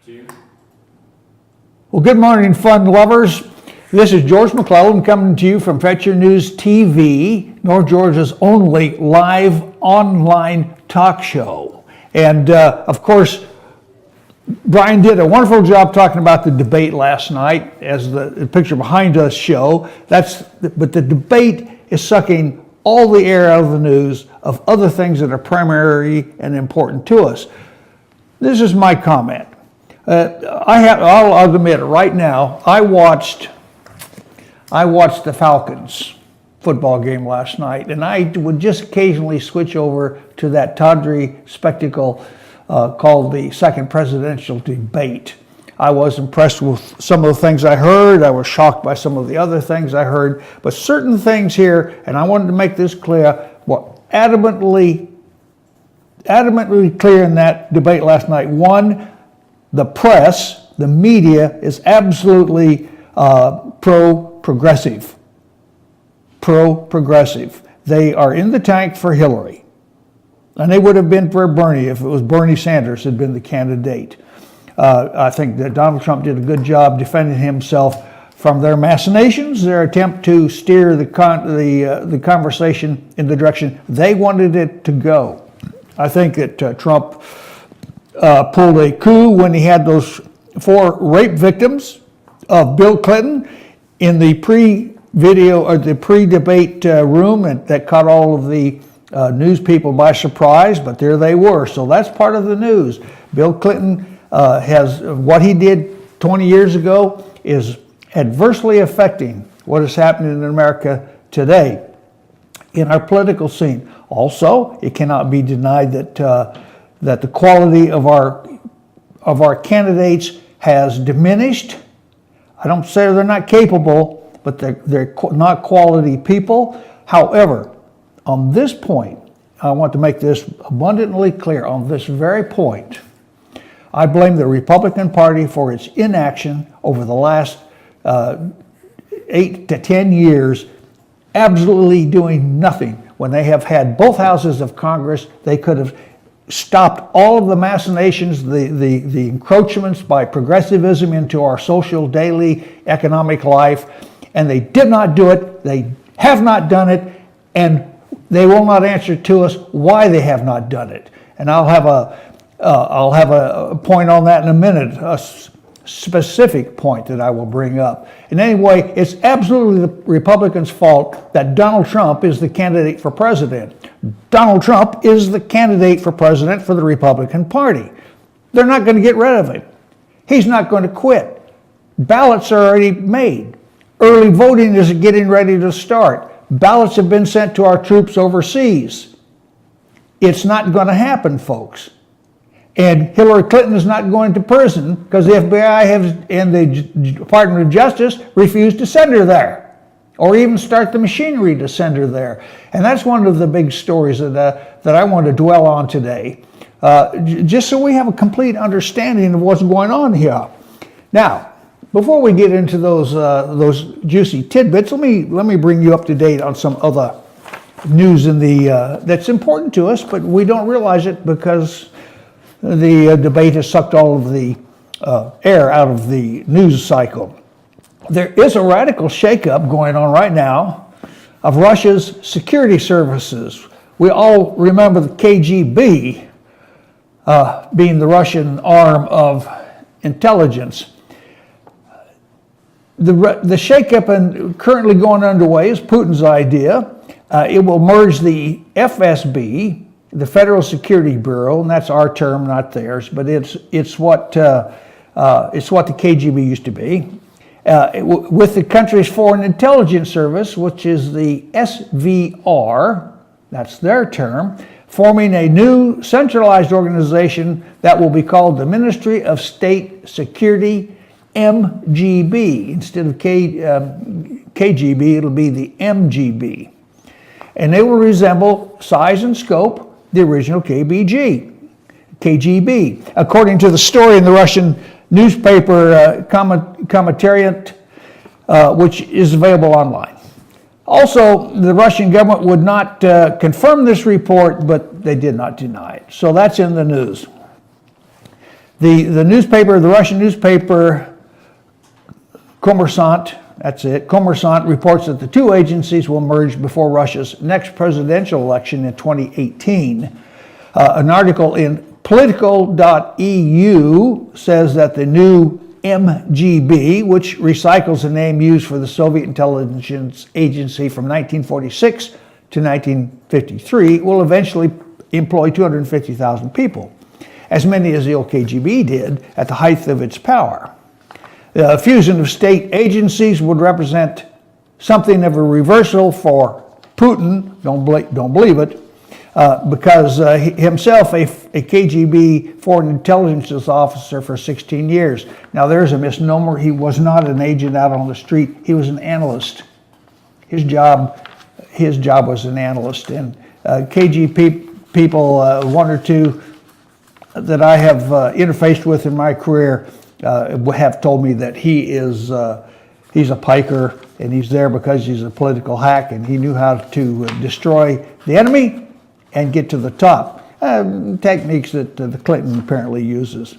Two. Well, good morning, fun lovers. This is George McClellan coming to you from Fetcher News TV, North Georgia's only live online talk show. And of course, Brian did a wonderful job talking about the debate last night, as the picture behind us show. But the debate is sucking all the air out of the news of other things that are primary and important to us. This is my comment. I'll admit it right now. I watched the Falcons football game last night, and I would just occasionally switch over to that tawdry spectacle called the second presidential debate. I was impressed with some of the things I heard. I was shocked by some of the other things I heard. But certain things here, and I wanted to make this clear, were adamantly clear in that debate last night. One, the press, the media, is absolutely pro-progressive. Pro-progressive. They are in the tank for Hillary. And they would have been for Bernie if it was Bernie Sanders had been the candidate. I think that Donald Trump did a good job defending himself from their machinations, their attempt to steer the conversation in the direction they wanted it to go. I think that Trump pulled a coup when he had those 4 rape victims of Bill Clinton in the pre-video or the pre-debate room, and that caught all of the news people by surprise, but there they were. So that's part of the news. Bill Clinton has what he did 20 years ago is adversely affecting what is happening in America today in our political scene. Also, it cannot be denied that the quality of our candidates has diminished. I don't say they're not capable, but they're not quality people. However, on this point, I want to make this abundantly clear. On this very point, I blame the Republican Party for its inaction over the last 8 to 10 years, absolutely doing nothing. When they have had both houses of Congress, they could have stopped all of the machinations, the encroachments by progressivism into our social daily economic life, and they did not do it. They have not done it, and they will not answer to us why they have not done it. And I'll have a point on that in a minute, a specific point that I will bring up. And anyway, it's absolutely the Republicans' fault that Donald Trump is the candidate for president. Donald Trump is the candidate for president for the Republican Party. They're not going to get rid of him. He's not going to quit. Ballots are already made. Early voting is getting ready to start. Ballots have been sent to our troops overseas. It's not going to happen, folks. And Hillary Clinton is not going to prison because the FBI and the Department of Justice refused to send her there, or even start the machinery to send her there. And that's one of the big stories that I want to dwell on today, just so we have a complete understanding of what's going on here. Now, before we get into those juicy tidbits, let me bring you up to date on some other news that's important to us, but we don't realize it because the debate has sucked all of the air out of the news cycle. There is a radical shakeup going on right now of Russia's security services. We all remember the KGB being the Russian arm of intelligence. The shakeup currently going underway is Putin's idea. It will merge the FSB, the Federal Security Bureau, and that's our term, not theirs, but it's what the KGB used to be, with the country's Foreign Intelligence Service, which is the SVR, that's their term, forming a new centralized organization that will be called the Ministry of State Security, MGB. Instead of KGB, it'll be the MGB. And they will resemble size and scope the original KGB. According to the story in the Russian newspaper Commentariat, which is available online. Also, the Russian government would not confirm this report, but they did not deny it. So that's in the news. The newspaper, the Russian newspaper, Kommersant, that's it, Kommersant reports that the two agencies will merge before Russia's next presidential election in 2018. An article in political.eu says that the new MGB, which recycles the name used for the Soviet intelligence agency from 1946 to 1953, will eventually employ 250,000 people, as many as the old KGB did at the height of its power. The fusion of state agencies would represent something of a reversal for Putin, don't believe it, because himself a KGB foreign intelligence officer for 16 years. Now there's a misnomer. He was not an agent out on the street. He was an analyst. His job was an analyst. And KGB people, one or two that I have interfaced with in my career, have told me that he's a piker, and he's there because he's a political hack, and he knew how to destroy the enemy and get to the top. Techniques that the Clinton apparently uses.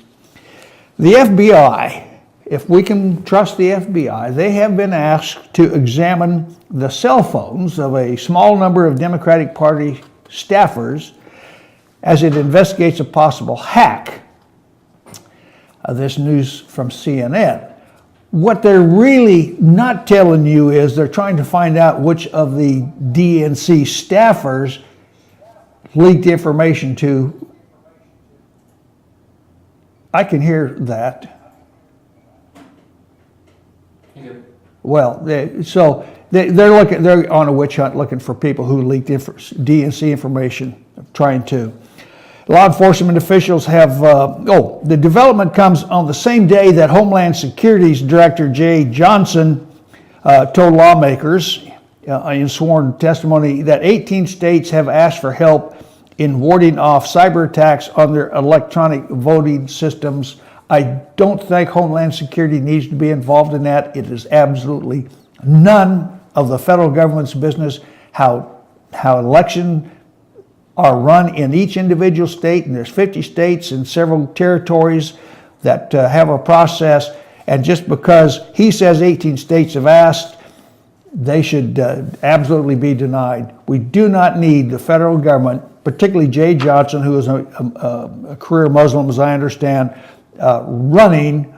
The FBI, if we can trust the FBI, they have been asked to examine the cell phones of a small number of Democratic Party staffers as it investigates a possible hack. This news from CNN. What they're really not telling you is they're trying to find out which of the DNC staffers leaked information to. I can hear that. Well, they're on a witch hunt looking for people who leaked DNC information, trying to. Law enforcement officials have, the development comes on the same day that Homeland Security's Director Jay Johnson told lawmakers in sworn testimony that 18 states have asked for help in warding off cyber attacks on their electronic voting systems. I don't think Homeland Security needs to be involved in that. It is absolutely none of the federal government's business how election are run in each individual state, and there's 50 states and several territories that have a process, and just because he says 18 states have asked, they should absolutely be denied. We do not need the federal government, particularly Jay Johnson, who is a career Muslim, as I understand, running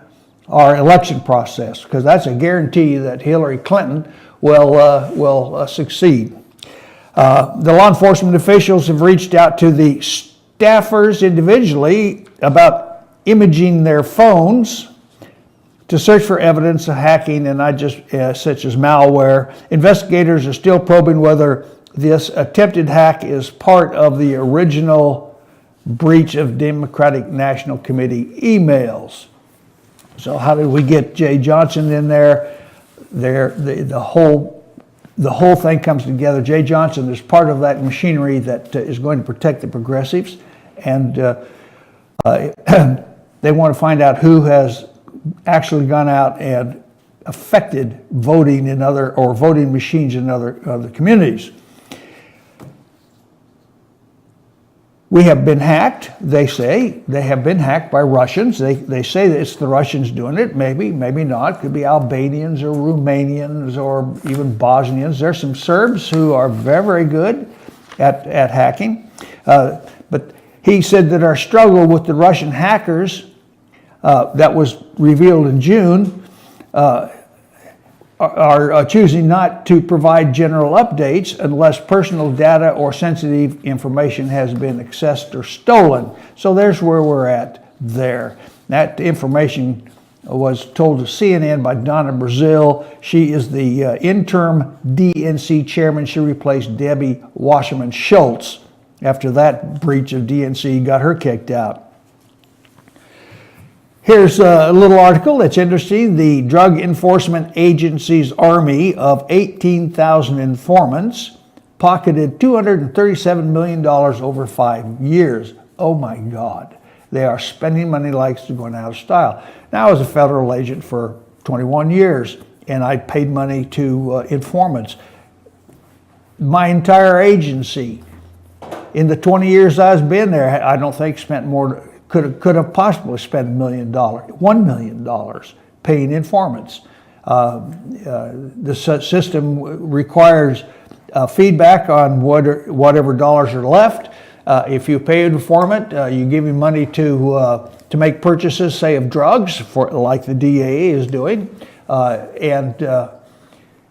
our election process, because that's a guarantee that Hillary Clinton will succeed. The law enforcement officials have reached out to the staffers individually about imaging their phones to search for evidence of hacking and not just such as malware. Investigators are still probing whether this attempted hack is part of the original breach of Democratic National Committee emails. So how did we get Jay Johnson in there? The whole thing comes together. Jay Johnson is part of that machinery that is going to protect the progressives, and they want to find out who has actually gone out and affected voting in voting machines in other communities. We have been hacked, they say. They have been hacked by Russians. They say that it's the Russians doing it. Maybe not. Could be Albanians or Romanians or even Bosnians. There's some Serbs who are very, very good at hacking. But he said that our struggle with the Russian hackers that was revealed in June are choosing not to provide general updates unless personal data or sensitive information has been accessed or stolen. So there's where we're at there. That information was told to CNN by Donna Brazil. She is the interim DNC chairman. She replaced Debbie Wasserman Schultz after that breach of DNC got her kicked out. Here's a little article that's interesting. The Drug Enforcement Agency's army of 18,000 informants pocketed $237 million over 5 years. Oh my God. They are spending money like it's going out of style. Now, I was a federal agent for 21 years, and I paid money to informants. My entire agency, in the 20 years I've been there, I don't think spent more could have possibly spent $1 million paying informants. The system requires feedback on whatever dollars are left. If you pay an informant, you give him money to make purchases, say, of drugs, like the DAA is doing. And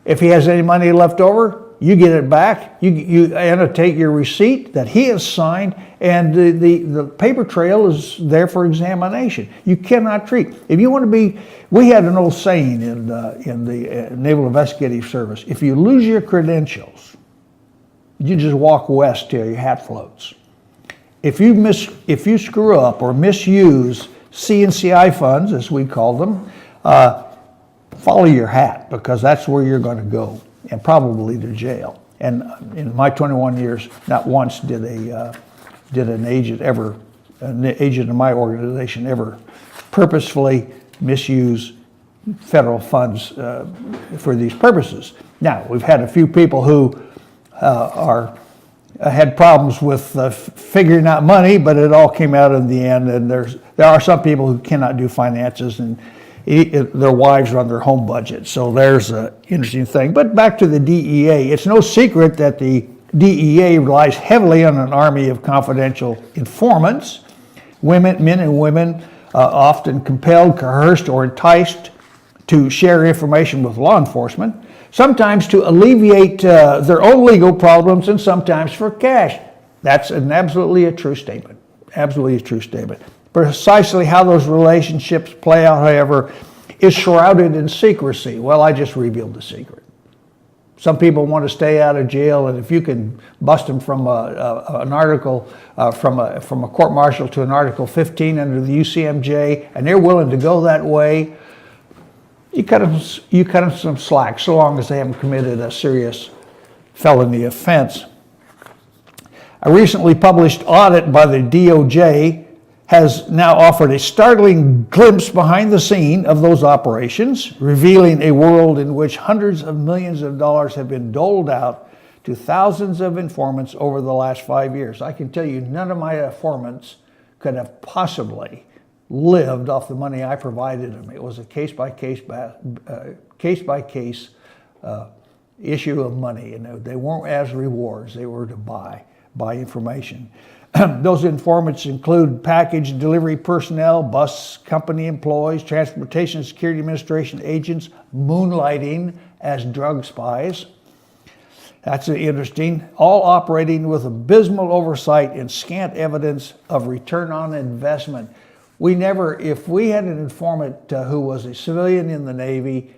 if he has any money left over, you get it back. You annotate your receipt that he has signed, and the paper trail is there for examination. You cannot treat. If you want to be, we had an old saying in the Naval Investigative Service: if you lose your credentials, you just walk west till your hat floats. If you screw up or misuse C&CI funds, as we call them, follow your hat, because that's where you're going to go, and probably to jail. And in my 21 years, not once did an agent in my organization ever purposefully misuse federal funds for these purposes. Now, we've had a few people who had problems with figuring out money, but it all came out in the end. And there are some people who cannot do finances, and their wives run their home budget. So there's an interesting thing. But back to the DEA, it's no secret that the DEA relies heavily on an army of confidential informants, men and women, often compelled, coerced, or enticed to share information with law enforcement, sometimes to alleviate their own legal problems, and sometimes for cash. That's absolutely a true statement. Absolutely a true statement. Precisely how those relationships play out, however, is shrouded in secrecy. Well, I just revealed the secret. Some people want to stay out of jail, and if you can bust them from an article, from a court-martial to an Article 15 under the UCMJ, and they're willing to go that way, you cut them some slack, so long as they haven't committed a serious felony offense. A recently published audit by the DOJ has now offered a startling glimpse behind the scene of those operations, revealing a world in which hundreds of millions of dollars have been doled out to thousands of informants over the last 5 years. I can tell you, none of my informants could have possibly lived off the money I provided them. It was a case-by-case issue of money, and they weren't as rewards. They were to buy information. Those informants include package delivery personnel, bus company employees, Transportation Security Administration agents moonlighting as drug spies. That's interesting. All operating with abysmal oversight and scant evidence of return on investment. If we had an informant who was a civilian in the Navy,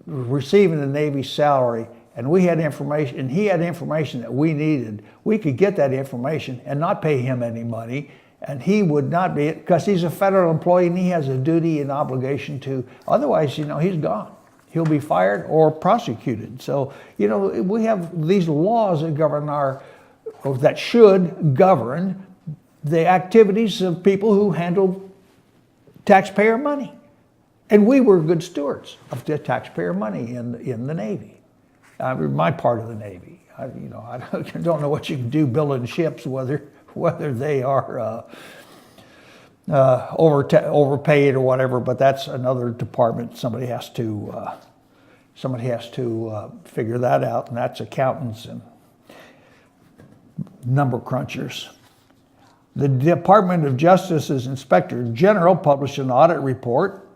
receiving the Navy salary, and we had information, and he had information that we needed, we could get that information and not pay him any money, and he would not be, because he's a federal employee and he has a duty and obligation to, otherwise, he's gone. He'll be fired or prosecuted. So, we have these laws that govern that should govern the activities of people who handle taxpayer money. And we were good stewards of the taxpayer money in the Navy. My part of the Navy. I don't know what you can do building ships, whether they are overpaid or whatever, but that's another department. Somebody has to figure that out, and that's accountants and number crunchers. The Department of Justice's Inspector General published an audit report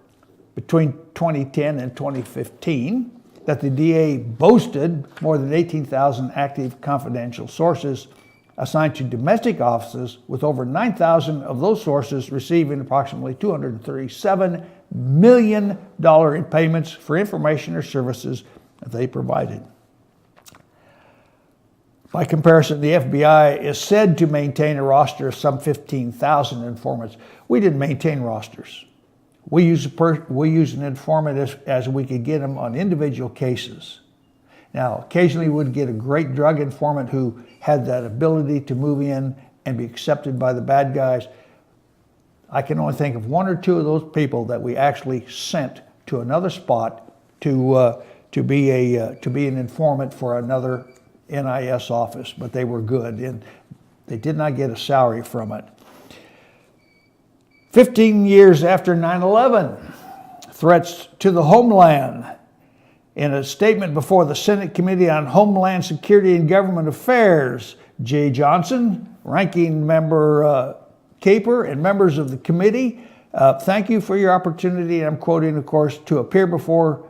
between 2010 and 2015 that the DA boasted more than 18,000 active confidential sources assigned to domestic offices, with over 9,000 of those sources receiving approximately $237 million in payments for information or services that they provided. By comparison, the FBI is said to maintain a roster of some 15,000 informants. We didn't maintain rosters. We use an informant as we could get them on individual cases. Now, occasionally we'd get a great drug informant who had that ability to move in and be accepted by the bad guys. I can only think of one or two of those people that we actually sent to another spot to be an informant for another NIS office, but they were good and they did not get a salary from it. 15 years after 9/11, threats to the homeland. In a statement before the Senate Committee on Homeland Security and Government Affairs, Jay Johnson, Ranking Member Caper, and members of the committee, thank you for your opportunity, I'm quoting, of course, to appear before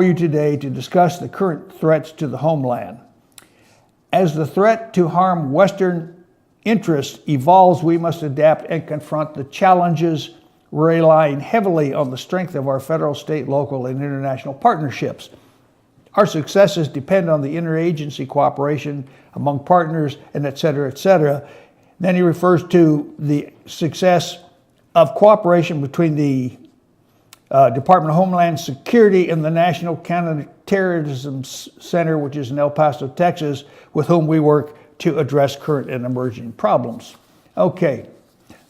you today to discuss the current threats to the homeland. As the threat to harm Western interests evolves, we must adapt and confront the challenges, relying heavily on the strength of our federal, state, local, and international partnerships. Our successes depend on the interagency cooperation among partners, and et cetera, et cetera. Then he refers to the success of cooperation between the Department of Homeland Security and the National Counterterrorism Center, which is in El Paso, Texas, with whom we work to address current and emerging problems. Okay,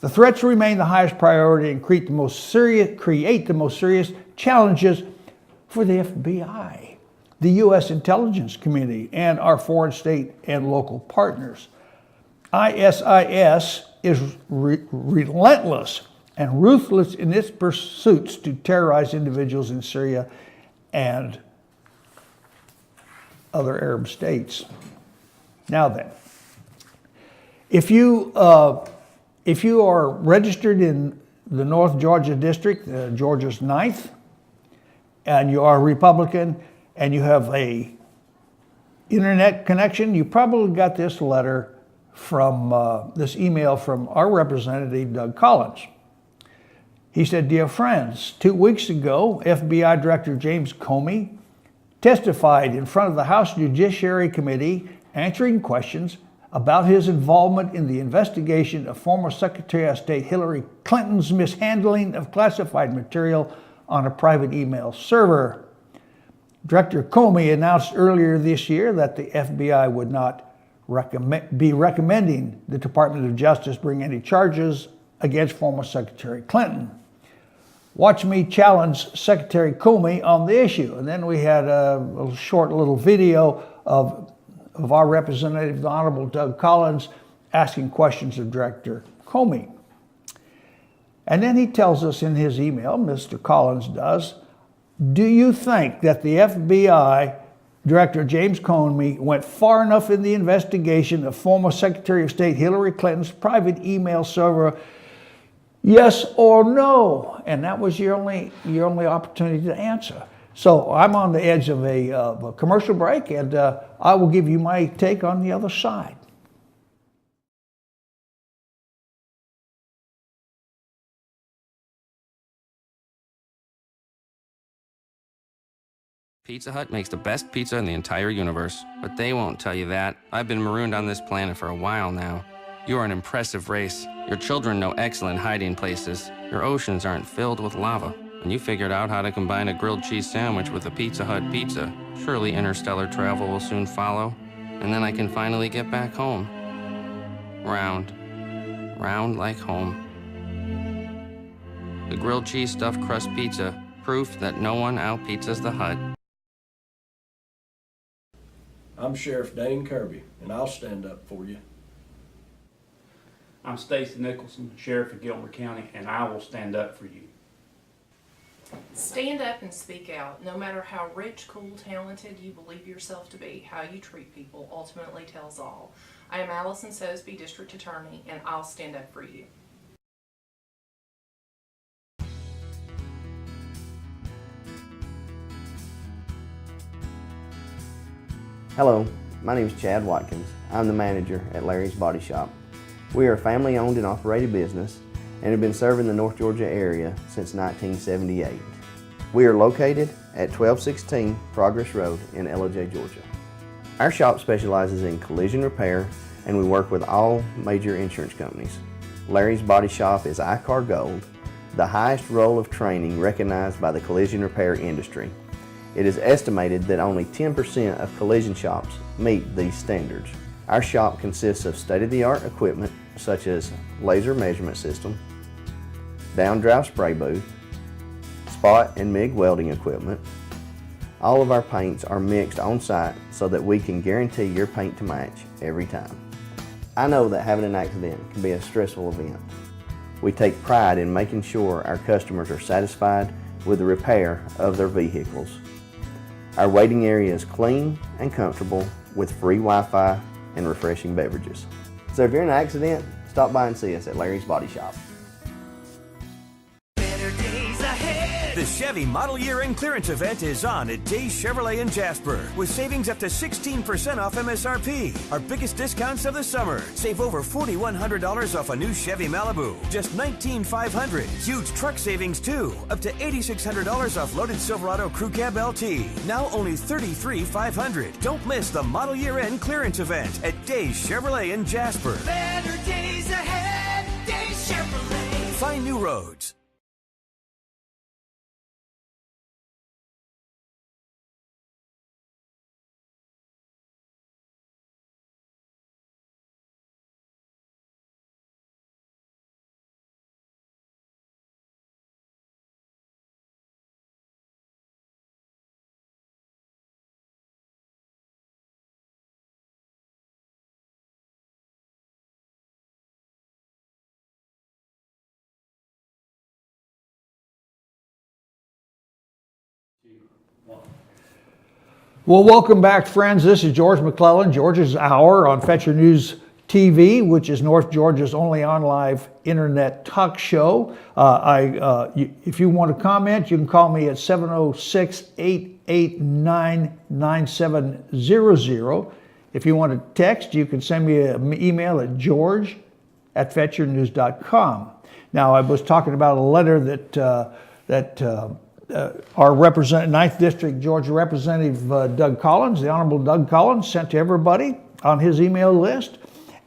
the threats remain the highest priority and create the most serious challenges for the FBI, the U.S. intelligence community, and our foreign, state, and local partners. ISIS is relentless and ruthless in its pursuits to terrorize individuals in Syria and other Arab states. Now then, if you are registered in the North Georgia District, Georgia's 9th, and you are a Republican and you have a internet connection, you probably got this letter from this email from our representative, Doug Collins. He said, "Dear friends, 2 weeks ago, FBI Director James Comey testified in front of the House Judiciary Committee answering questions about his involvement in the investigation of former Secretary of State Hillary Clinton's mishandling of classified material on a private email server. Director Comey announced earlier this year that the FBI would not be recommending the Department of Justice bring any charges against former Secretary Clinton. Watch me challenge Secretary Comey on the issue." And then we had a short little video of our representative, the Honorable Doug Collins, asking questions of Director Comey. And then he tells us in his email, Mr. Collins does, "Do you think that the FBI Director James Comey went far enough in the investigation of former Secretary of State Hillary Clinton's private email server? Yes or no?" And that was your only opportunity to answer. So I'm on the edge of a commercial break, and I will give you my take on the other side. Pizza Hut makes the best pizza in the entire universe, but they won't tell you that. I've been marooned on this planet for a while now. You are an impressive race. Your children know excellent hiding places. Your oceans aren't filled with lava. And you figured out how to combine a grilled cheese sandwich with a Pizza Hut pizza. Surely interstellar travel will soon follow. And then I can finally get back home. Round. Round like home. The grilled cheese stuffed crust pizza. Proof that no one out-pizzas the Hut. I'm Sheriff Dane Kirby, and I'll stand up for you. I'm Stacy Nicholson, Sheriff of Gilmer County, and I will stand up for you. Stand up and speak out. No matter how rich, cool, talented you believe yourself to be, how you treat people ultimately tells all. I am Allison Sosby, District Attorney, and I'll stand up for you. Hello, my name is Chad Watkins. I'm the manager at Larry's Body Shop. We are a family-owned and operated business and have been serving the North Georgia area since 1978. We are located at 1216 Progress Road in LOJ, Georgia. Our shop specializes in collision repair, and we work with all major insurance companies. Larry's Body Shop is ICAR Gold, the highest role of training recognized by the collision repair industry. It is estimated that only 10% of collision shops meet these standards. Our shop consists of state-of-the-art equipment such as laser measurement system, down-drive spray booth, spot and MIG welding equipment. All of our paints are mixed on site so that we can guarantee your paint to match every time. I know that having an accident can be a stressful event. We take pride in making sure our customers are satisfied with the repair of their vehicles. Our waiting area is clean and comfortable with free Wi-Fi and refreshing beverages. So if you're in an accident, stop by and see us at Larry's Body Shop. The Chevy Model Year End Clearance event is on at Days Chevrolet in Jasper with savings up to 16% off MSRP. Our biggest discounts of the summer. Save over $4,100 off a new Chevy Malibu, just $19,500. Huge truck savings too, up to $8,600 off loaded Silverado Crew Cab LT. Now only $33,500. Don't miss the Model Year End Clearance event at Days Chevrolet in Jasper. Better days ahead, Days Chevrolet. Find new roads. Well, welcome back, friends. This is George McClellan, George's Hour on Fetcher News TV, which is North Georgia's only on-live internet talk show. If you want to comment, you can call me at 706-889-9700. If you want to text, you can send me an email at george@fetchernews.com. Now, I was talking about a letter that our 9th District Georgia Representative Doug Collins, the Honorable Doug Collins, sent to everybody on his email list.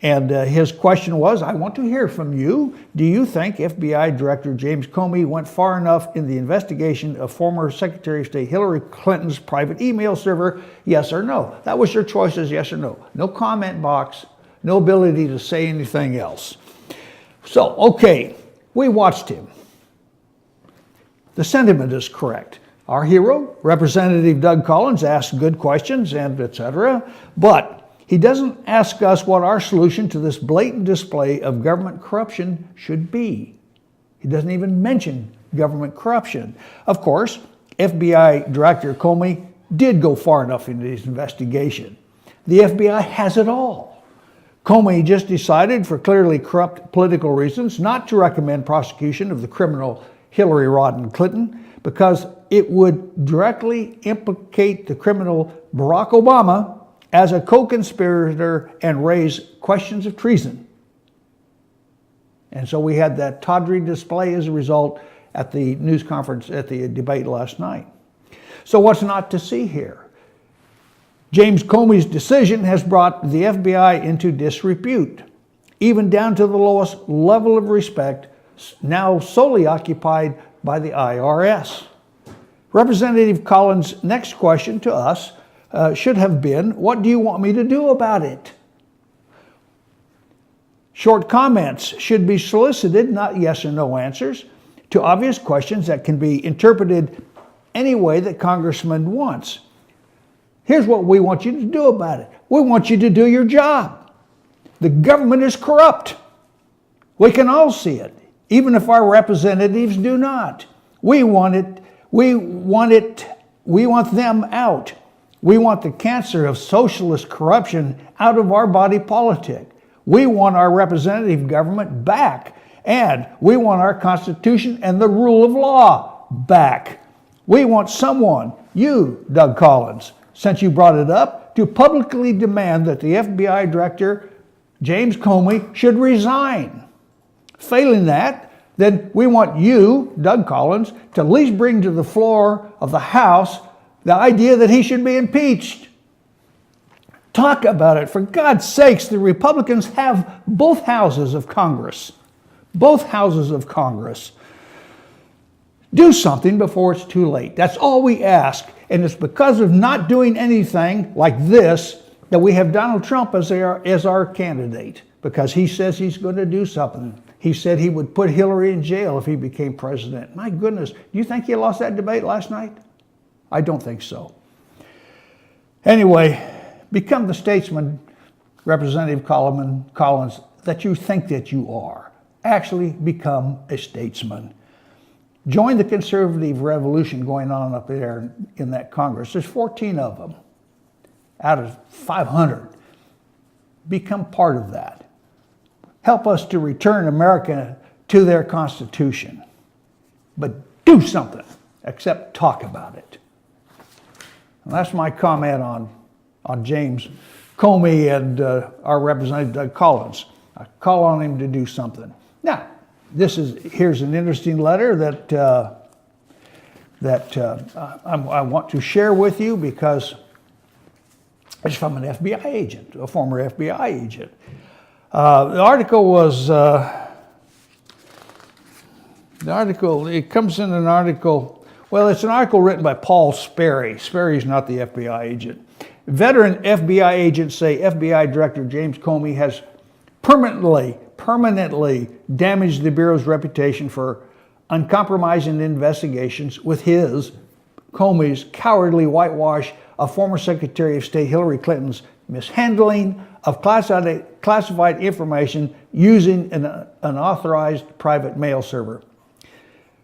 And his question was, I want to hear from you. Do you think FBI Director James Comey went far enough in the investigation of former Secretary of State Hillary Clinton's private email server? Yes or no? That was your choices, yes or no. No comment box, no ability to say anything else. So, okay, we watched him. The sentiment is correct. Our hero, Representative Doug Collins, asked good questions and etc., but he doesn't ask us what our solution to this blatant display of government corruption should be. He doesn't even mention government corruption. Of course, FBI Director Comey did go far enough into his investigation. The FBI has it all. Comey just decided, for clearly corrupt political reasons, not to recommend prosecution of the criminal Hillary Rodham Clinton because it would directly implicate the criminal Barack Obama as a co-conspirator and raise questions of treason. And so we had that tawdry display as a result at the news conference, at the debate last night. So what's not to see here? James Comey's decision has brought the FBI into disrepute, even down to the lowest level of respect, now solely occupied by the IRS. Representative Collins' next question to us should have been, what do you want me to do about it? Short comments should be solicited, not yes or no answers, to obvious questions that can be interpreted any way that Congressman wants. Here's what we want you to do about it. We want you to do your job. The government is corrupt. We can all see it, even if our representatives do not. We want it. We want them out. We want the cancer of socialist corruption out of our body politic. We want our representative government back. And we want our Constitution and the rule of law back. We want someone, you, Doug Collins, since you brought it up, to publicly demand that the FBI Director, James Comey, should resign. Failing that, then we want you, Doug Collins, to at least bring to the floor of the House the idea that he should be impeached. Talk about it. For God's sakes, the Republicans have both houses of Congress. Both houses of Congress. Do something before it's too late. That's all we ask. And it's because of not doing anything like this that we have Donald Trump as our candidate, because he says he's going to do something. He said he would put Hillary in jail if he became president. My goodness, do you think he lost that debate last night? I don't think so. Anyway, become the statesman Representative Collins, that you think that you are. Actually become a statesman. Join the conservative revolution going on up there in that Congress. There's 14 of them out of 500. Become part of that. Help us to return America to their Constitution. But do something, except talk about it. And that's my comment on James Comey and our Representative Doug Collins. I call on him to do something. Now, here's an interesting letter that I want to share with you because it's from an FBI agent, a former FBI agent. The article, it comes in an article, well, it's an article written by Paul Sperry. Sperry's not the FBI agent. Veteran FBI agents say FBI Director James Comey has permanently damaged the Bureau's reputation for uncompromising investigations with Comey's cowardly whitewash of former Secretary of State Hillary Clinton's mishandling of classified information using an unauthorized private mail server.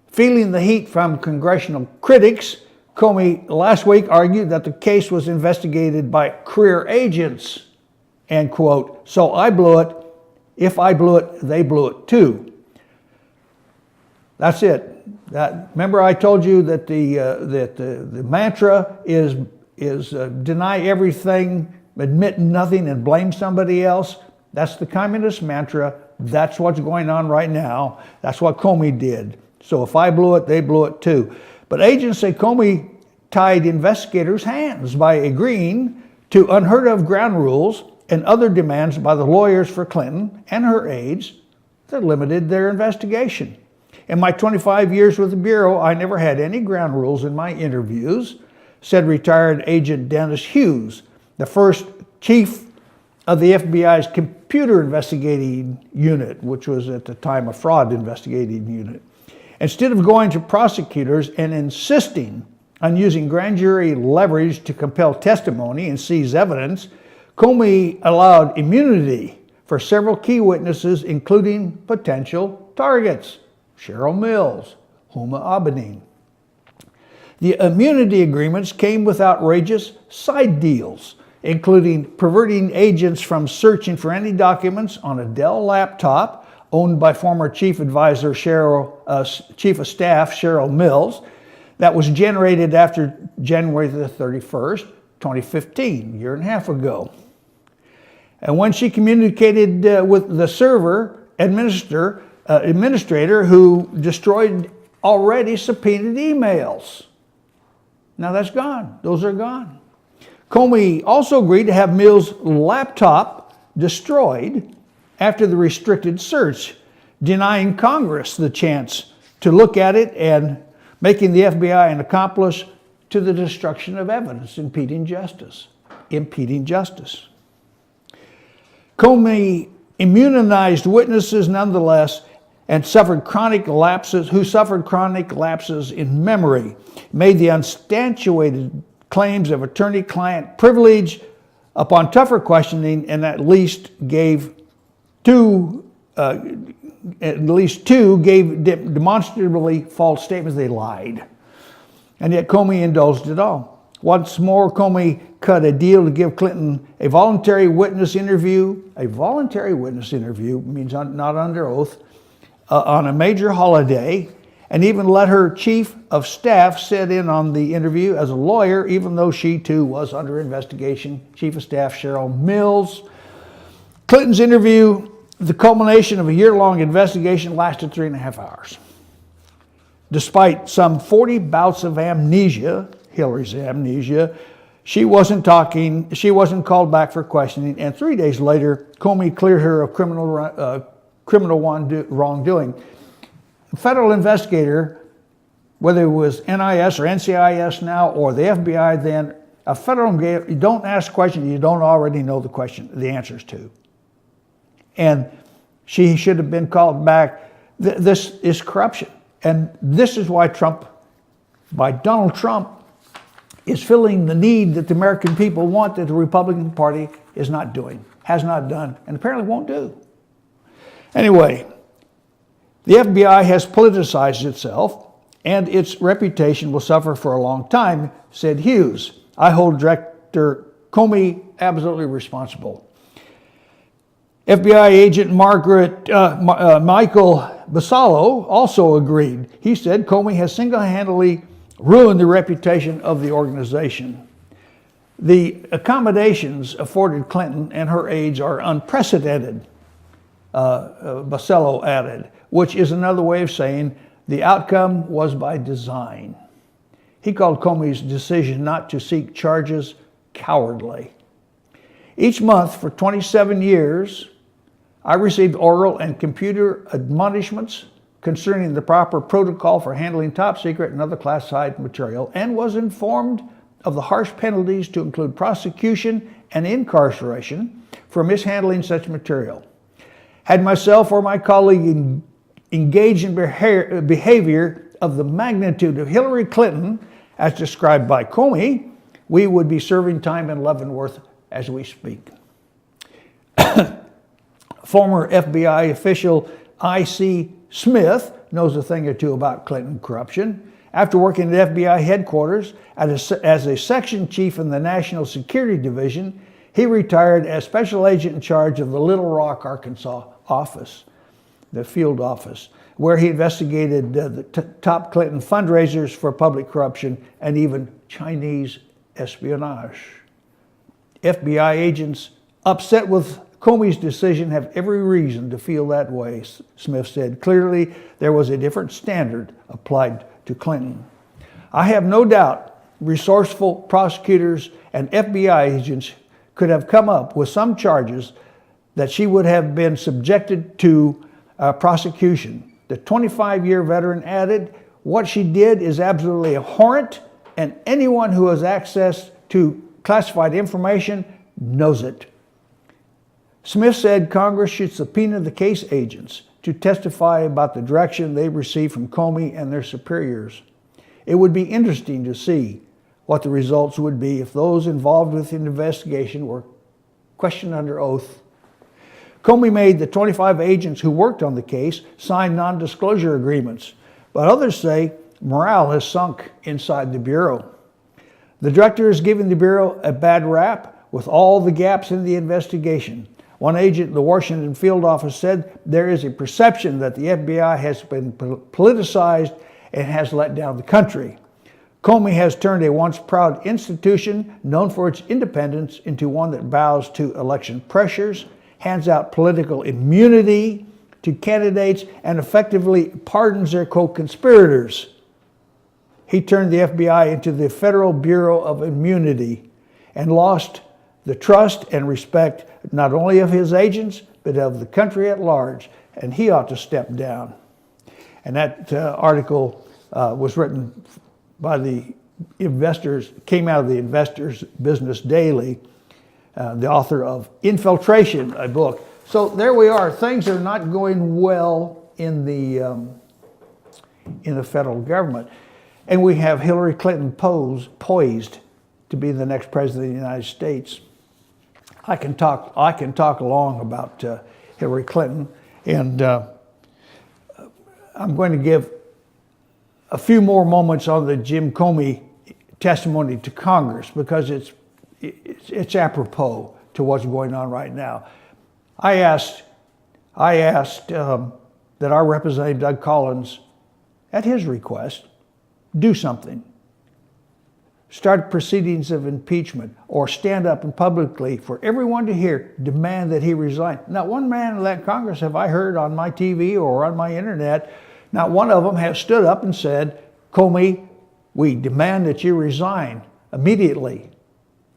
Feeling the heat from congressional critics, Comey last week argued that the case was investigated by career agents, and quote, so I blew it. If I blew it, they blew it too. That's it. Remember I told you that the mantra is deny everything, admit nothing, and blame somebody else. That's the communist mantra. That's what's going on right now. That's what Comey did. So if I blew it, they blew it too. But agents say Comey tied investigators' hands by agreeing to unheard of ground rules and other demands by the lawyers for Clinton and her aides that limited their investigation. In my 25 years with the Bureau, I never had any ground rules in my interviews, said retired agent Dennis Hughes, the first chief of the FBI's computer investigating unit, which was at the time a fraud investigating unit. Instead of going to prosecutors and insisting on using grand jury leverage to compel testimony and seize evidence, Comey allowed immunity for several key witnesses, including potential targets, Cheryl Mills, Huma Abedin. The immunity agreements came with outrageous side deals, including preventing agents from searching for any documents on a Dell laptop owned by former Chief of Staff Cheryl Mills that was generated after January the 31st, 2015, a year and a half ago. And when she communicated with the server administrator who destroyed already subpoenaed emails. Now that's gone. Those are gone. Comey also agreed to have Mills' laptop destroyed after the restricted search, denying Congress the chance to look at it and making the FBI an accomplice to the destruction of evidence, impeding justice. Comey immunized witnesses nonetheless and suffered chronic lapses in memory, made the unsubstantiated claims of attorney-client privilege upon tougher questioning, and at least two gave demonstrably false statements. They lied. And yet Comey indulged it all. Once more, Comey cut a deal to give Clinton a voluntary witness interview. A voluntary witness interview means not under oath, on a major holiday, and even let her chief of staff sit in on the interview as a lawyer, even though she too was under investigation. Chief of Staff Cheryl Mills. Clinton's interview, the culmination of a year-long investigation, lasted 3.5 hours. Despite some 40 bouts of amnesia, Hillary's amnesia, she wasn't called back for questioning, and 3 days later, Comey cleared her of criminal wrongdoing. A federal investigator, whether it was NIS or NCIS now or the FBI then, a federal, you don't ask questions you don't already know the answers to. And she should have been called back. This is corruption. And this is why Donald Trump is filling the need that the American people want that the Republican Party is not doing. has not done, and apparently won't do. Anyway, the FBI has politicized itself, and its reputation will suffer for a long time, said Hughes. I hold Director Comey absolutely responsible. FBI agent Michael Basallo also agreed. He said Comey has single-handedly ruined the reputation of the organization. The accommodations afforded Clinton and her aides are unprecedented, Basallo added, which is another way of saying the outcome was by design. He called Comey's decision not to seek charges cowardly. Each month for 27 years, I received oral and computer admonishments concerning the proper protocol for handling top secret and other classified material, and was informed of the harsh penalties to include prosecution and incarceration for mishandling such material. Had myself or my colleague engaged in behavior of the magnitude of Hillary Clinton, as described by Comey, we would be serving time in Leavenworth as we speak. Former FBI official I.C. Smith knows a thing or two about Clinton corruption. After working at FBI headquarters as a section chief in the National Security Division, he retired as special agent in charge of the Little Rock, Arkansas office, the field office, where he investigated the top Clinton fundraisers for public corruption and even Chinese espionage. FBI agents upset with Comey's decision have every reason to feel that way, Smith said. Clearly, there was a different standard applied to Clinton. I have no doubt resourceful prosecutors and FBI agents could have come up with some charges that she would have been subjected to prosecution. The 25-year veteran added, what she did is absolutely abhorrent, and anyone who has access to classified information knows it. Smith said Congress should subpoena the case agents to testify about the direction they received from Comey and their superiors. It would be interesting to see what the results would be if those involved with the investigation were questioned under oath. Comey made the 25 agents who worked on the case sign non-disclosure agreements, but others say morale has sunk inside the Bureau. The director is giving the Bureau a bad rap with all the gaps in the investigation. One agent in the Washington field office said there is a perception that the FBI has been politicized and has let down the country. Comey has turned a once proud institution known for its independence into one that bows to election pressures, hands out political immunity to candidates, and effectively pardons their co-conspirators. He turned the FBI into the Federal Bureau of Immunity and lost the trust and respect not only of his agents, but of the country at large, and he ought to step down. And that article was written by the investors, came out of the Investors Business Daily, the author of Infiltration, a book. So there we are. Things are not going well in the federal government. And we have Hillary Clinton poised to be the next president of the United States. I can talk long about Hillary Clinton, and I'm going to give a few more moments on the Jim Comey testimony to Congress because it's apropos to what's going on right now. I asked that our Representative Doug Collins, at his request, do something. Start proceedings of impeachment, or stand up and publicly for everyone to hear, demand that he resign. Not one man in that Congress have I heard on my TV or on my internet, not one of them has stood up and said, Comey, we demand that you resign immediately.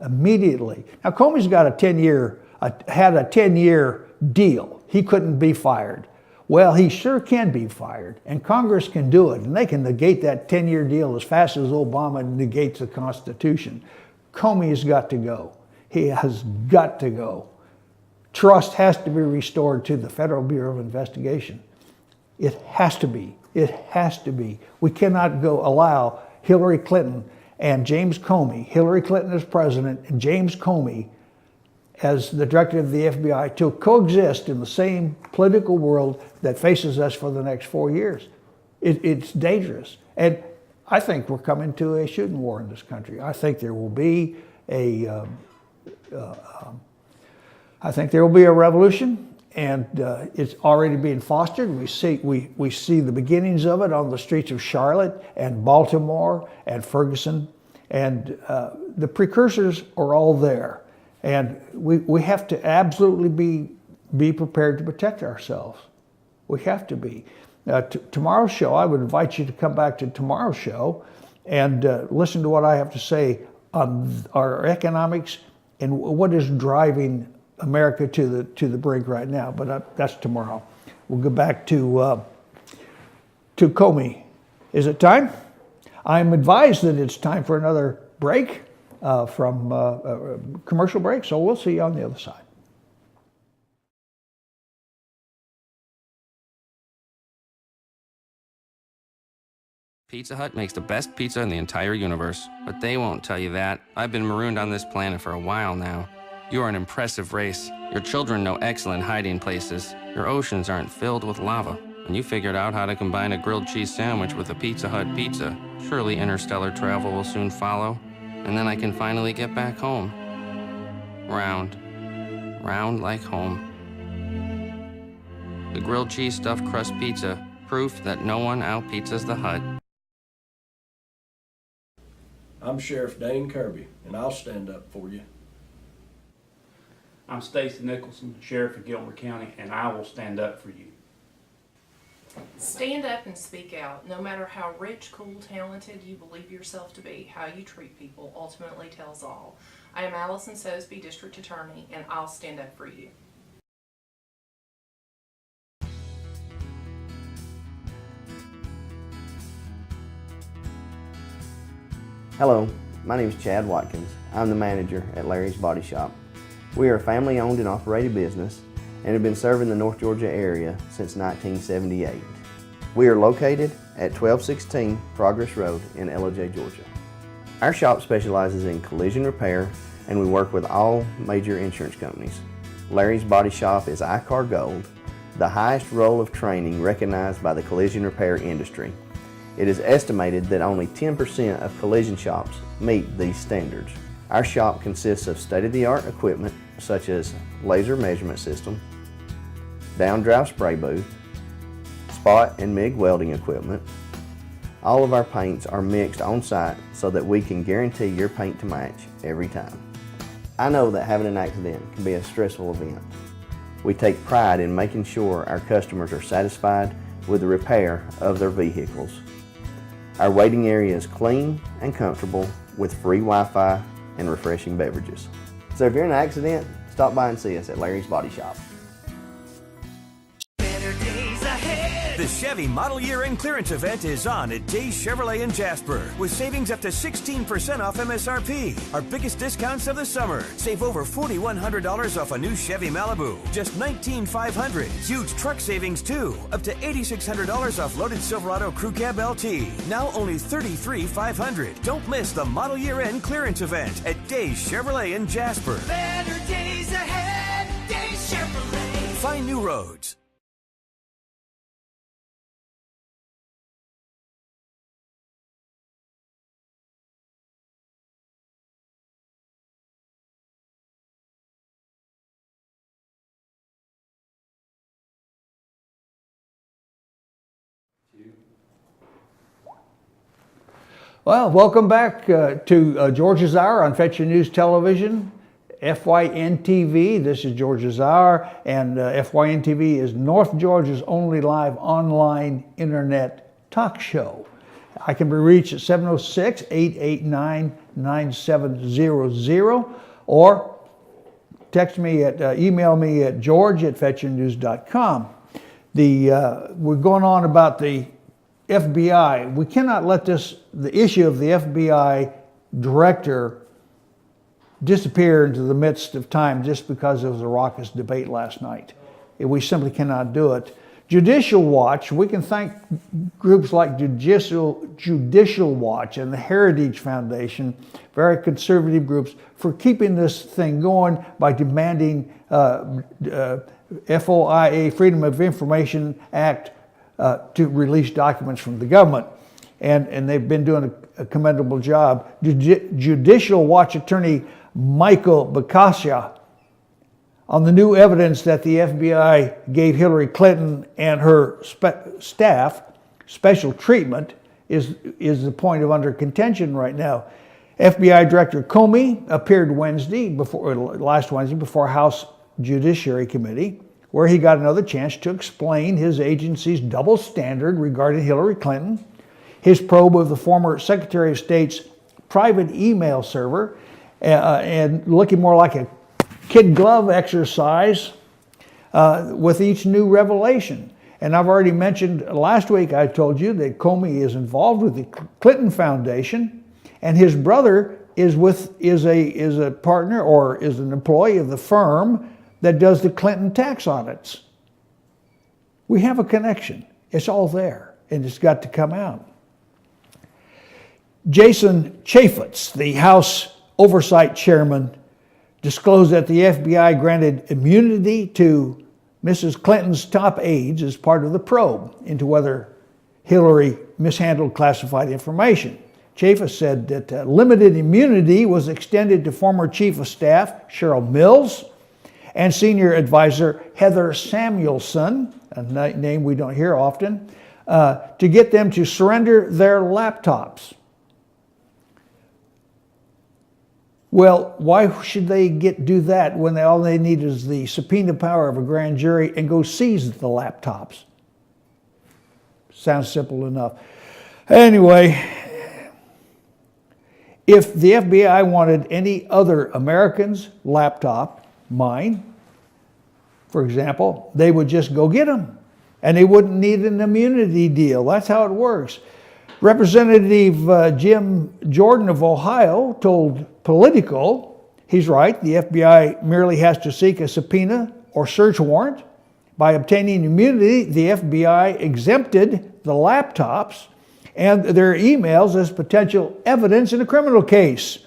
Immediately. Now Comey's got had a 10-year deal. He couldn't be fired. Well, he sure can be fired, and Congress can do it, and they can negate that 10-year deal as fast as Obama negates the Constitution. Comey's got to go. He has got to go. Trust has to be restored to the Federal Bureau of Investigation. It has to be. It has to be. We cannot allow Hillary Clinton and James Comey, Hillary Clinton as president and James Comey as the director of the FBI to coexist in the same political world that faces us for the next 4 years. It's dangerous. And I think we're coming to a shooting war in this country. I think there will be a revolution, and it's already being fostered. We see the beginnings of it on the streets of Charlotte and Baltimore and Ferguson, and the precursors are all there. And we have to absolutely be prepared to protect ourselves. We have to be. Tomorrow's show, I would invite you to come back to tomorrow's show and listen to what I have to say on our economics and what is driving America to the brink right now. But that's tomorrow. We'll go back to Comey. Is it time? I'm advised that it's time for another break from commercial break, so we'll see you on the other side. Pizza Hut makes the best pizza in the entire universe, but they won't tell you that. I've been marooned on this planet for a while now. You are an impressive race. Your children know excellent hiding places. Your oceans aren't filled with lava. And you figured out how to combine a grilled cheese sandwich with a Pizza Hut pizza. Surely interstellar travel will soon follow. And then I can finally get back home. Round. Round like home. The grilled cheese stuffed crust pizza. Proof that no one out-pizzas the Hut. I'm Sheriff Dane Kirby, and I'll stand up for you. I'm Stacy Nicholson, Sheriff of Gilmer County, and I will stand up for you. Stand up and speak out. No matter how rich, cool, talented you believe yourself to be, how you treat people ultimately tells all. I am Allison Sosby, District Attorney, and I'll stand up for you. Hello, my name is Chad Watkins. I'm the manager at Larry's Body Shop. We are a family-owned and operated business and have been serving the North Georgia area since 1978. We are located at 1216 Progress Road in LOJ, Georgia. Our shop specializes in collision repair, and we work with all major insurance companies. Larry's Body Shop is ICAR Gold, the highest role of training recognized by the collision repair industry. It is estimated that only 10% of collision shops meet these standards. Our shop consists of state-of-the-art equipment such as laser measurement system, down-drive spray booth, spot and MIG welding equipment. All of our paints are mixed on-site so that we can guarantee your paint to match every time. I know that having an accident can be a stressful event. We take pride in making sure our customers are satisfied with the repair of their vehicles. Our waiting area is clean and comfortable with free Wi-Fi and refreshing beverages. So if you're in an accident, stop by and see us at Larry's Body Shop. Better days ahead. The Chevy Model Year End Clearance Event is on at Days Chevrolet in Jasper with savings up to 16% off MSRP. Our biggest discounts of the summer. Save over $4,100 off a new Chevy Malibu, just $19,500. Huge truck savings too, up to $8,600 off loaded Silverado Crew Cab LT. Now only $33,500. Don't miss the Model Year End Clearance Event at Days Chevrolet in Jasper. Better days ahead. Days Chevrolet. Find new roads. Well, welcome back to Georgia's Hour on Fetcher News Television, FYN TV. This is Georgia's Hour, and FYN TV is North Georgia's only live online internet talk show. I can be reached at 706-889-9700 or text me at email me at george@fetchernews.com. We're going on about the FBI. We cannot let the issue of the FBI director disappear into the midst of time just because there was a raucous debate last night. We simply cannot do it. Judicial Watch, we can thank groups like Judicial Watch and the Heritage Foundation, very conservative groups, for keeping this thing going by demanding FOIA, Freedom of Information Act, to release documents from the government. And they've been doing a commendable job. Judicial Watch attorney Michael Bacascia, on the new evidence that the FBI gave Hillary Clinton and her staff special treatment is the point of under contention right now. FBI Director Comey appeared last Wednesday before House Judiciary Committee, where he got another chance to explain his agency's double standard regarding Hillary Clinton, his probe of the former Secretary of State's private email server, and looking more like a kid glove exercise with each new revelation. And I've already mentioned last week, I told you that Comey is involved with the Clinton Foundation, and his brother is a partner or is an employee of the firm that does the Clinton tax audits. We have a connection. It's all there, and it's got to come out. Jason Chaffetz, the House Oversight Chairman, disclosed that the FBI granted immunity to Mrs. Clinton's top aides as part of the probe into whether Hillary mishandled classified information. Chaffetz said that limited immunity was extended to former Chief of Staff Cheryl Mills and Senior Advisor Heather Samuelson, a name we don't hear often, to get them to surrender their laptops. Well, why should they do that when all they need is the subpoena power of a grand jury and go seize the laptops? Sounds simple enough. Anyway, if the FBI wanted any other American's laptop, mine, for example, they would just go get them, and they wouldn't need an immunity deal. That's how it works. Representative Jim Jordan of Ohio told Politico, he's right, the FBI merely has to seek a subpoena or search warrant. By obtaining immunity, the FBI exempted the laptops and their emails as potential evidence in a criminal case.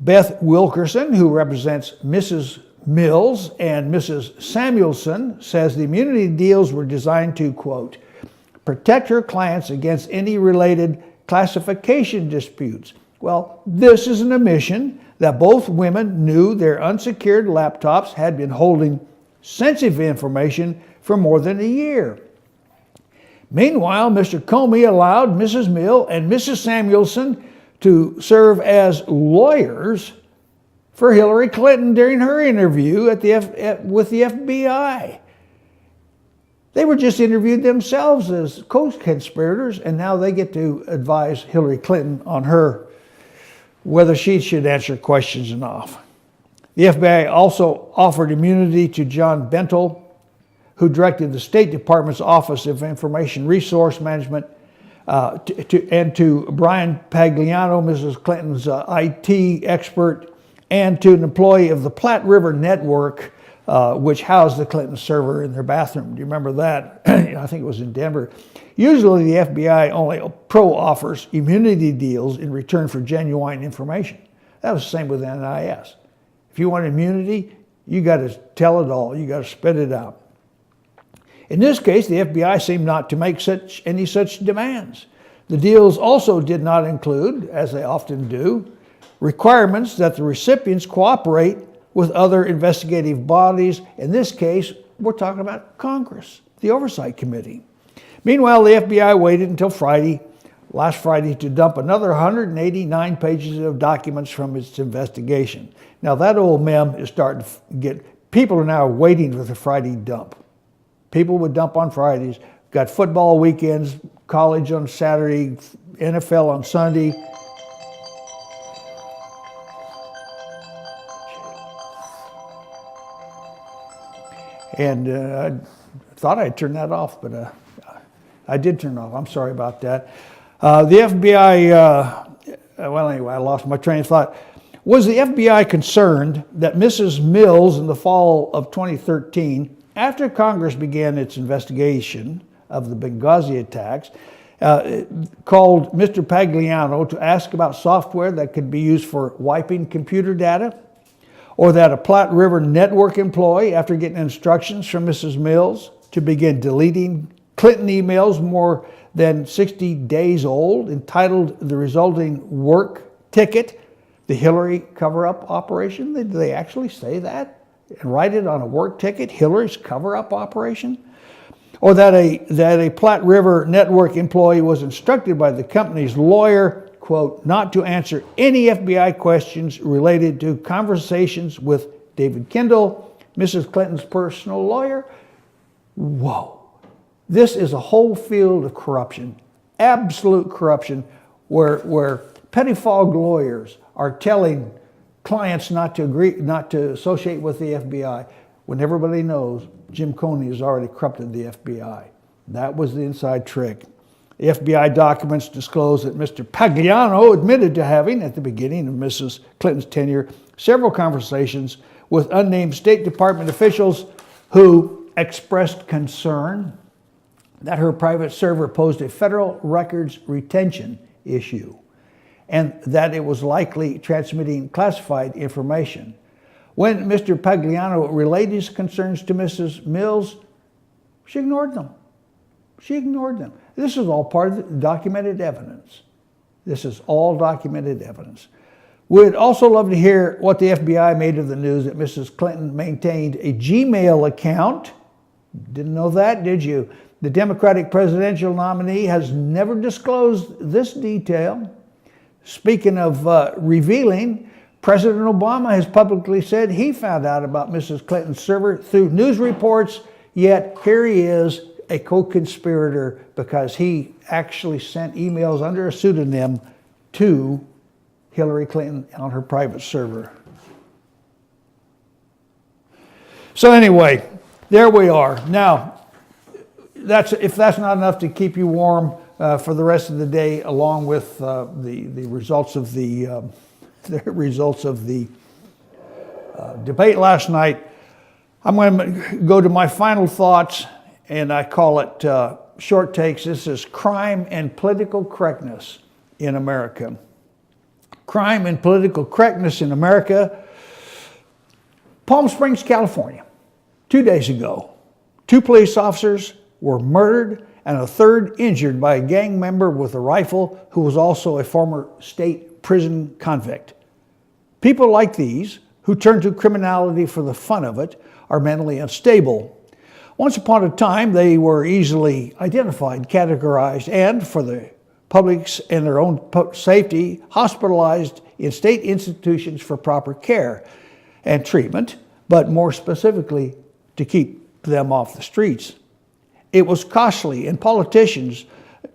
Beth Wilkerson, who represents Mrs. Mills and Mrs. Samuelson, says the immunity deals were designed to, quote, protect her clients against any related classification disputes. Well, this is an admission that both women knew their unsecured laptops had been holding sensitive information for more than a year. Meanwhile, Mr. Comey allowed Mrs. Mill and Mrs. Samuelson to serve as lawyers for Hillary Clinton during her interview with the FBI. They were just interviewed themselves as co-conspirators, and now they get to advise Hillary Clinton on whether she should answer questions or not. The FBI also offered immunity to John Bentel, who directed the State Department's Office of Information Resource Management, and to Brian Pagliano, Mrs. Clinton's IT expert, and to an employee of the Platte River Network, which housed the Clinton server in their bathroom. Do you remember that? I think it was in Denver. Usually the FBI only offers immunity deals in return for genuine information. That was the same with NIS. If you want immunity, you got to tell it all. You got to spit it out. In this case, the FBI seemed not to make any such demands. The deals also did not include, as they often do, requirements that the recipients cooperate with other investigative bodies. In this case, we're talking about Congress, the Oversight Committee. Meanwhile, the FBI waited until last Friday, to dump another 189 pages of documents from its investigation. Now, that old mem is starting to get, people are now waiting for the Friday dump. People would dump on Fridays, got football weekends, college on Saturday, NFL on Sunday. And I thought I'd turn that off, but I did turn it off. I'm sorry about that. The FBI, well, anyway, I lost my train of thought. Was the FBI concerned that Mrs. Mills in the fall of 2013 After Congress began its investigation of the Benghazi attacks, called Mr. Pagliano to ask about software that could be used for wiping computer data, or that a Platte River Network employee, after getting instructions from Mrs. Mills to begin deleting Clinton emails more than 60 days old, entitled the resulting work ticket, the Hillary cover-up operation. Did they actually say that and write it on a work ticket, Hillary's cover-up operation? Or that a Platte River Network employee was instructed by the company's lawyer, quote, not to answer any FBI questions related to conversations with David Kendall, Mrs. Clinton's personal lawyer. Whoa. This is a whole field of corruption, absolute corruption, where pettifog lawyers are telling clients not to associate with the FBI when everybody knows Jim Comey has already corrupted the FBI. That was the inside trick. The FBI documents disclose that Mr. Pagliano admitted to having, at the beginning of Mrs. Clinton's tenure, several conversations with unnamed State Department officials who expressed concern that her private server posed a federal records retention issue and that it was likely transmitting classified information. When Mr. Pagliano relayed his concerns to Mrs. Mills, she ignored them. She ignored them. This is all part of the documented evidence. This is all documented evidence. We'd also love to hear what the FBI made of the news that Mrs. Clinton maintained a Gmail account. Didn't know that, did you? The Democratic presidential nominee has never disclosed this detail. Speaking of revealing, President Obama has publicly said he found out about Mrs. Clinton's server through news reports, yet here he is, a co-conspirator, because he actually sent emails under a pseudonym to Hillary Clinton on her private server. So anyway, there we are. Now, if that's not enough to keep you warm for the rest of the day, along with the results of the debate last night, I'm going to go to my final thoughts, and I call it short takes. This is crime and political correctness in America. Crime and political correctness in America. Palm Springs, California. 2 days ago, 2 police officers were murdered and a third injured by a gang member with a rifle who was also a former state prison convict. People like these, who turn to criminality for the fun of it, are mentally unstable. Once upon a time, they were easily identified, categorized, and, for the public's and their own safety, hospitalized in state institutions for proper care and treatment, but more specifically, to keep them off the streets. It was costly, and politicians,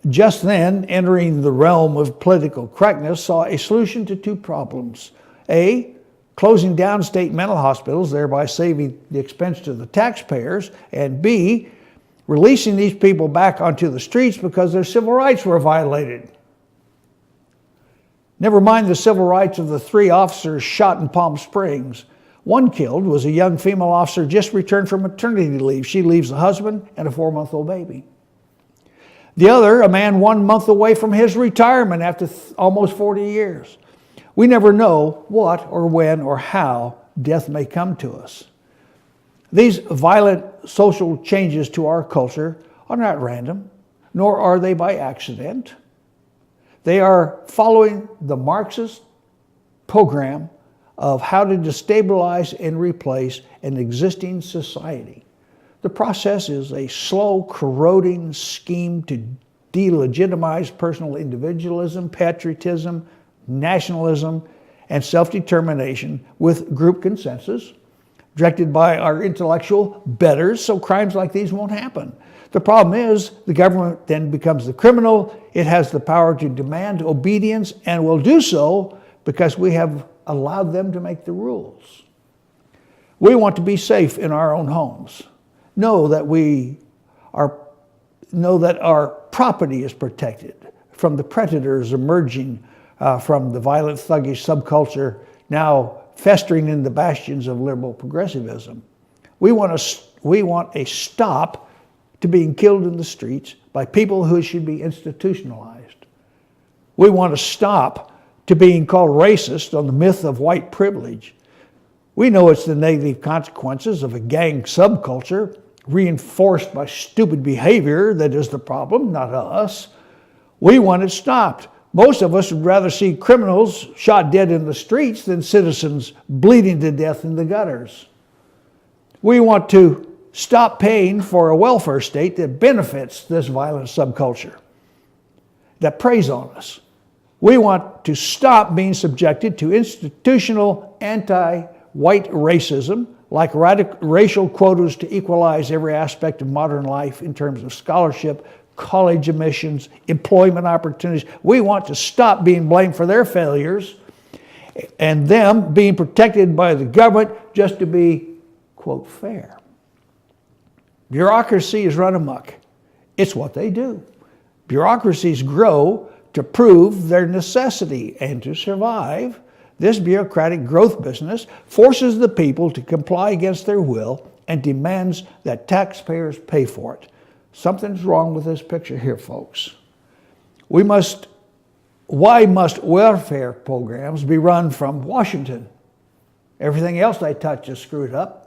just then entering the realm of political correctness, saw a solution to 2 problems. A, closing down state mental hospitals, thereby saving the expense to the taxpayers, and B, releasing these people back onto the streets because their civil rights were violated. Never mind the civil rights of the 3 officers shot in Palm Springs. One killed was a young female officer just returned from maternity leave. She leaves a husband and a 4-month-old baby. The other, a man 1 month away from his retirement after almost 40 years. We never know what or when or how death may come to us. These violent social changes to our culture are not random, nor are they by accident. They are following the Marxist program of how to destabilize and replace an existing society. The process is a slow, corroding scheme to delegitimize personal individualism, patriotism, nationalism, and self-determination with group consensus, directed by our intellectual betters, so crimes like these won't happen. The problem is the government then becomes the criminal. It has the power to demand obedience and will do so because we have allowed them to make the rules. We want to be safe in our own homes. Know that our property is protected from the predators emerging from the violent, thuggish subculture now festering in the bastions of liberal progressivism. We want to we want a stop to being killed in the streets by people who should be institutionalized. We want to stop to being called racist on the myth of white privilege. We know it's the negative consequences of a gang subculture reinforced by stupid behavior that is the problem, not us. We want it stopped. Most of us would rather see criminals shot dead in the streets than citizens bleeding to death in the gutters. We want to stop paying for a welfare state that benefits this violent subculture, that preys on us. We want to stop being subjected to institutional anti-white racism, like racial quotas to equalize every aspect of modern life in terms of scholarship, college admissions, employment opportunities. We want to stop being blamed for their failures and them being protected by the government just to be, quote, fair. Bureaucracy is run amok. It's what they do. Bureaucracies grow to prove their necessity, and to survive, this bureaucratic growth business forces the people to comply against their will and demands that taxpayers pay for it. Something's wrong with this picture here, folks. Why must welfare programs be run from Washington? Everything else they touch is screwed up.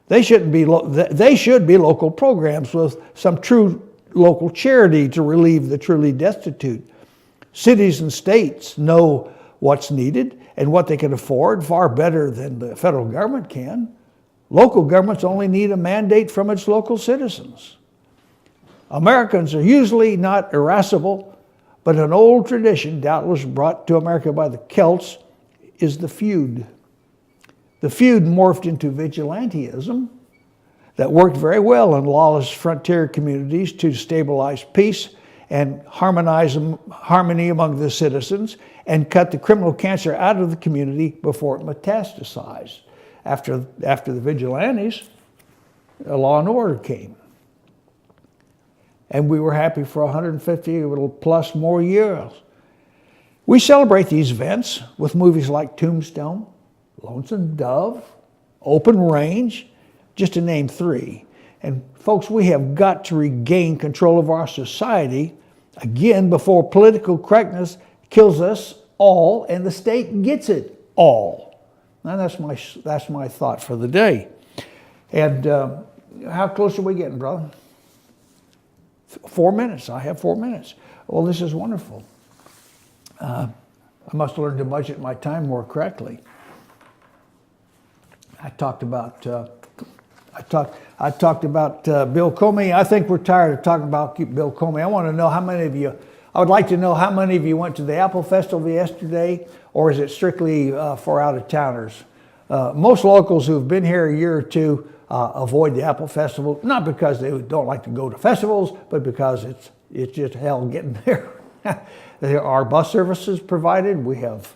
They should be local programs with some true local charity to relieve the truly destitute. Cities and states know what's needed and what they can afford far better than the federal government can. Local governments only need a mandate from its local citizens. Americans are usually not irascible, but an old tradition, doubtless brought to America by the Celts, is the feud. The feud morphed into vigilantism that worked very well in lawless frontier communities to stabilize peace and harmony among the citizens, and cut the criminal cancer out of the community before it metastasized. After the vigilantes, law and order came. And we were happy for 150 plus more years. We celebrate these events with movies like Tombstone, Lonesome Dove, Open Range, just to name three. And folks, we have got to regain control of our society again before political correctness kills us all and the state gets it all. And that's my thought for the day. And how close are we getting, brother? 4 minutes. I have 4 minutes. Well, this is wonderful. I must learn to budget my time more correctly. I talked about Bill Comey. I think we're tired of talking about Bill Comey. I want to know how many of you. I would like to know how many of you went to the Apple Festival yesterday, or is it strictly for out-of-towners? Most locals who've been here a year or two avoid the Apple Festival, not because they don't like to go to festivals, but because it's just hell getting there. There are bus services provided. We have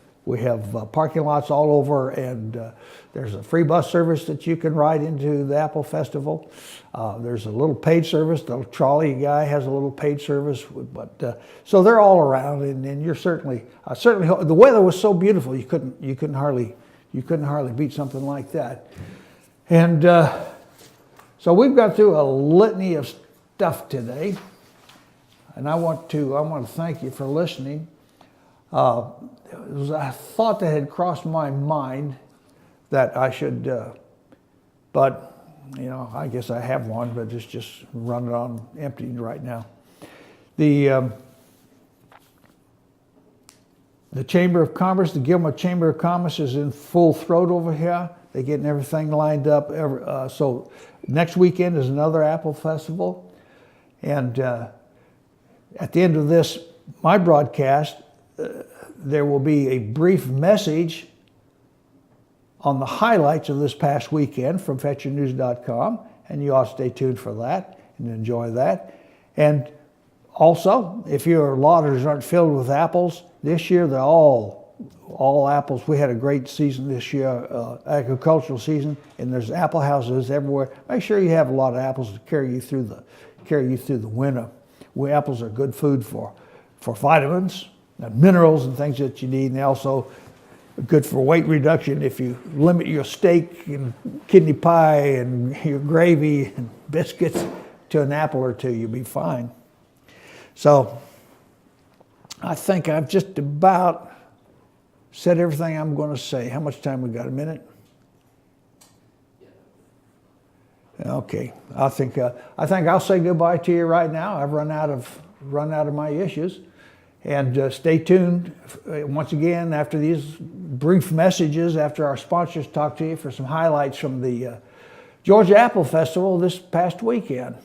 parking lots all over, and there's a free bus service that you can ride into the Apple Festival. There's a little paid service. The trolley guy has a little paid service, but so they're all around, and you're certainly the weather was so beautiful you couldn't hardly beat something like that. And so we've got through a litany of stuff today, and I want to thank you for listening. It was a thought that had crossed my mind that I should, but I guess I have one, but it's just running on empty right now. The Chamber of Commerce, the Gilmore Chamber of Commerce, is in full throat over here. They're getting everything lined up. So next weekend is another Apple Festival. And at the end of my broadcast, there will be a brief message on the highlights of this past weekend from FetcherNews.com. And you ought to stay tuned for that and enjoy that. And also, if your ladders aren't filled with apples, this year they're all apples. We had a great season this year, agricultural season, and there's apple houses everywhere. Make sure you have a lot of apples to carry you through the winter. Apples are good food for vitamins and minerals and things that you need, and they also good for weight reduction. If you limit your steak and kidney pie and your gravy and biscuits to an apple or two, you'll be fine. So I think I've just about said everything I'm going to say. How much time we got? A minute? Okay. I think I'll say goodbye to you right now. I've run out of my issues. And stay tuned once again after these brief messages, after our sponsors talk to you, for some highlights from the Georgia Apple Festival this past weekend.